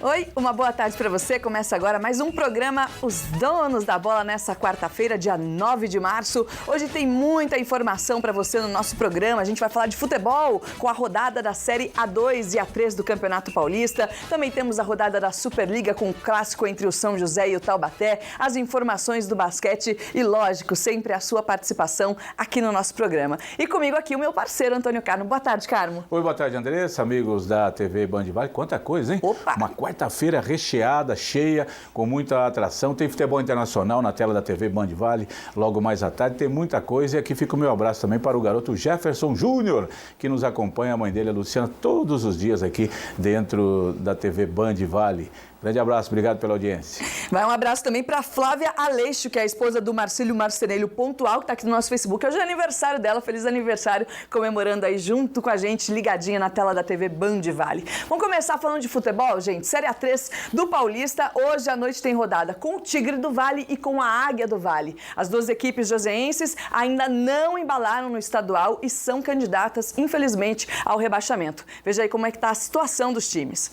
Oi, uma boa tarde para você. Começa agora mais um programa Os Donos da Bola nessa quarta-feira, dia 9 de março. Hoje tem muita informação para você no nosso programa. A gente vai falar de futebol com a rodada da Série A2 e A3 do Campeonato Paulista. Também temos a rodada da Superliga com o clássico entre o São José e o Taubaté, as informações do basquete e, lógico, sempre a sua participação aqui no nosso programa. E comigo aqui o meu parceiro Antônio Carmo. Boa tarde, Carmo. Oi, boa tarde, Andressa, amigos da TV Band Vale. Quanta coisa, hein? Opa! Uma quarta-feira recheada, cheia, com muita atração. Tem futebol internacional na tela da TV Band Vale, logo mais à tarde. Tem muita coisa. E aqui fica o meu abraço também para o garoto Jefferson Júnior, que nos acompanha, a mãe dele, a Luciana, todos os dias aqui dentro da TV Band Vale. Grande abraço, obrigado pela audiência. Vai um abraço também para Flávia Aleixo, que é a esposa do Marcílio Marcenelho Pontual, que está aqui no nosso Facebook. Hoje é aniversário dela, feliz aniversário, comemorando aí junto com a gente, ligadinha na tela da TV Band Vale. Vamos começar falando de futebol, gente. Série A3 do Paulista, hoje à noite tem rodada com o Tigre do Vale e com a Águia do Vale. As duas equipes joseenses ainda não embalaram no estadual e são candidatas, infelizmente, ao rebaixamento. Veja aí como é que está a situação dos times.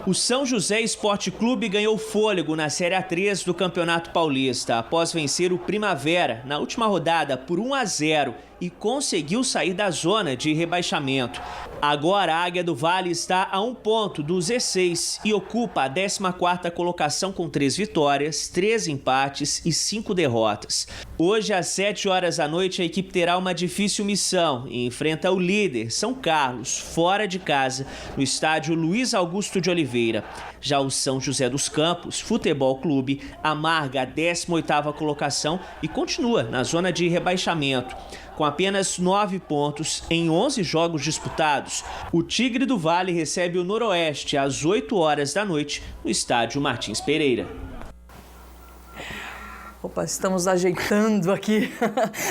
O São José Esporte Clube ganhou fôlego na Série A3 do Campeonato Paulista após vencer o Primavera na última rodada por 1-0 e conseguiu sair da zona de rebaixamento. Agora a Águia do Vale está a 1 ponto do Z6 e ocupa a 14ª colocação com 3 vitórias, 3 empates e 5 derrotas. Hoje às 7 horas da noite a equipe terá uma difícil missão e enfrenta o líder São Carlos, fora de casa, no estádio Luiz Augusto de Oliveira. Já o São José dos Campos Futebol Clube amarga a 18ª colocação e continua na zona de rebaixamento. Com apenas 9 pontos em 11 jogos disputados, o Tigre do Vale recebe o Noroeste às 8 horas da noite no estádio Martins Pereira. Opa, estamos ajeitando aqui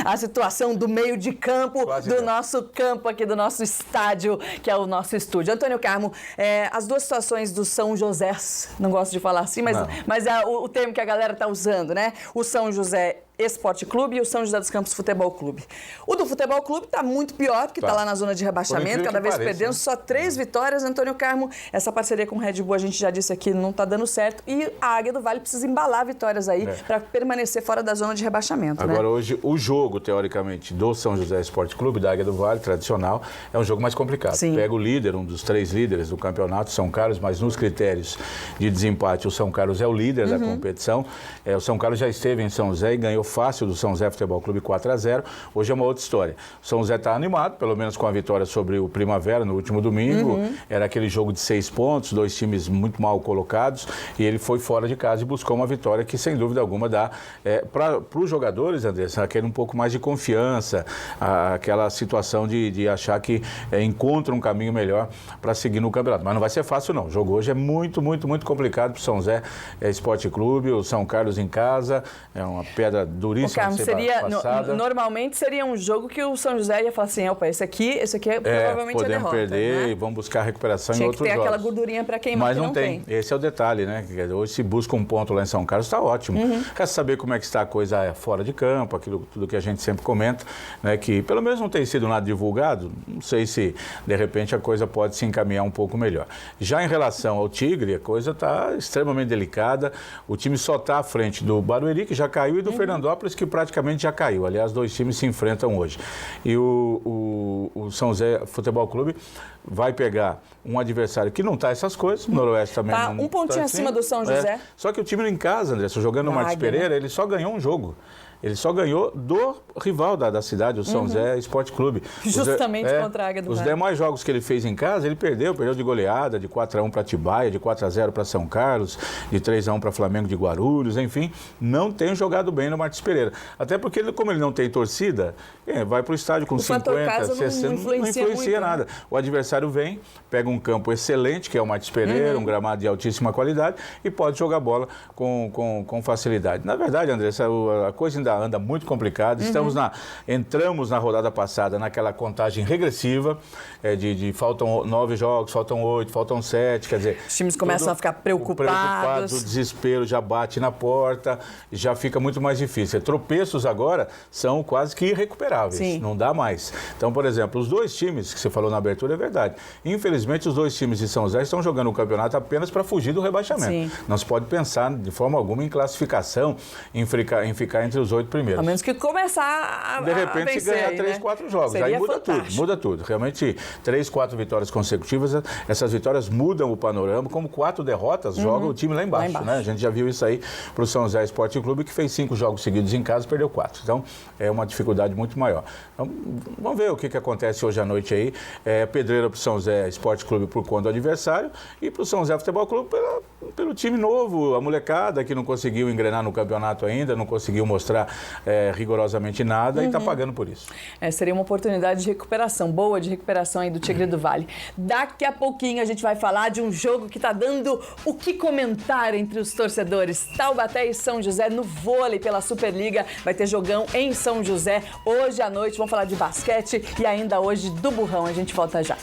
a situação do meio de campo, nosso campo aqui, do nosso estádio, que é o nosso estúdio. Antônio Carmo, as duas situações do São José, não gosto de falar assim, mas é o termo que a galera está usando, né? O São José Esporte Clube e o São José dos Campos Futebol Clube. O do Futebol Clube está muito pior, porque está lá na zona de rebaixamento, cada vez perdendo, né? Só 3 vitórias. Antônio Carmo, essa parceria com o Red Bull, a gente já disse aqui, não está dando certo. E a Águia do Vale precisa embalar vitórias aí para permanecer fora da zona de rebaixamento. Agora, hoje, o jogo, teoricamente, do São José Esporte Clube, da Águia do Vale, tradicional, é um jogo mais complicado. Sim. Pega o líder, um dos 3 líderes do campeonato, São Carlos, mas nos critérios de desempate, o São Carlos é o líder da competição. O São Carlos já esteve em São José e ganhou fácil do São José Futebol Clube 4-0. Hoje é uma outra história. O São José está animado, pelo menos com a vitória sobre o Primavera no último domingo. Era aquele jogo de 6 pontos, 2 times muito mal colocados, e ele foi fora de casa e buscou uma vitória que, sem dúvida alguma, dá para os jogadores, Andressa, aquele um pouco mais de confiança, aquela situação de achar que encontra um caminho melhor para seguir no campeonato. Mas não vai ser fácil, não. O jogo hoje é muito, muito, muito complicado para o São José Esporte Clube, o São Carlos em casa, é uma pedra duríssima. Carmo, normalmente seria um jogo que o São José ia falar assim, opa, esse aqui provavelmente é derrota. Podemos perder, né? E vamos buscar recuperação em outros jogos. Tinha que ter aquela gordurinha para queimar. Mas não tem. Esse é o detalhe, né? Hoje se busca um ponto lá em São Carlos, está ótimo. Quer saber como é que está a coisa fora de campo, aquilo tudo que a gente sempre comenta, né? Que pelo menos não tem sido nada divulgado, não sei se de repente a coisa pode se encaminhar um pouco melhor. Já em relação ao Tigre, a coisa está extremamente delicada, o time só está à frente do Barueri, que já caiu, e do Fernandópolis, que praticamente já caiu. Aliás, 2 times se enfrentam hoje. E o São José Futebol Clube vai pegar um adversário que não está essas coisas, o Noroeste também tá não um pontinho assim, acima do São José. Só que o time em casa, André, jogando no Martins Pereira, né? Ele só ganhou um jogo. Ele só ganhou do rival da cidade, o São José Esporte Clube. Justamente contra a Águia do Vale. Os demais jogos que ele fez em casa, ele perdeu de goleada, de 4-1 para Atibaia, de 4-0 para São Carlos, de 3-1 para Flamengo de Guarulhos, enfim, não tem jogado bem no Martins Pereira. Até porque, como ele não tem torcida, vai para o estádio com 50, 60, não influencia nada. O adversário vem, pega um campo excelente, que é o Martins Pereira, um gramado de altíssima qualidade, e pode jogar bola com facilidade. Na verdade, André, a coisa ainda anda muito complicado. Entramos na rodada passada naquela contagem regressiva, faltam 9 jogos, faltam 8, faltam 7, quer dizer... Os times começam a ficar preocupados. O desespero já bate na porta, já fica muito mais difícil. Tropeços agora são quase que irrecuperáveis, Sim. Não dá mais. Então, por exemplo, os 2 times que você falou na abertura é verdade. Infelizmente, os 2 times de São José estão jogando o campeonato apenas para fugir do rebaixamento. Sim. Não se pode pensar de forma alguma em classificação, em ficar entre os 8 primeiros. A menos que começar a de repente, vencer, se ganhar aí, 3, 4 jogos. Seria aí muda fantástico. tudo, muda tudo. Realmente, 3, 4 vitórias consecutivas, essas vitórias mudam o panorama, como 4 derrotas joga o time lá embaixo, né? A gente já viu isso aí para o São José Esporte Clube, que fez 5 jogos seguidos em casa e perdeu 4. Então, é uma dificuldade muito maior. Então, vamos ver o que acontece hoje à noite aí. Pedreira para o São José Esporte Clube por conta do adversário e para o São José Futebol Clube pelo time novo, a molecada que não conseguiu engrenar no campeonato ainda, não conseguiu mostrar rigorosamente nada e está pagando por isso. Seria uma oportunidade de recuperação, boa de recuperação aí do Tigre do Vale. Daqui a pouquinho a gente vai falar de um jogo que está dando o que comentar entre os torcedores. Taubaté e São José no vôlei pela Superliga. Vai ter jogão em São José hoje à noite. Vamos falar de basquete e ainda hoje do Burrão. A gente volta já.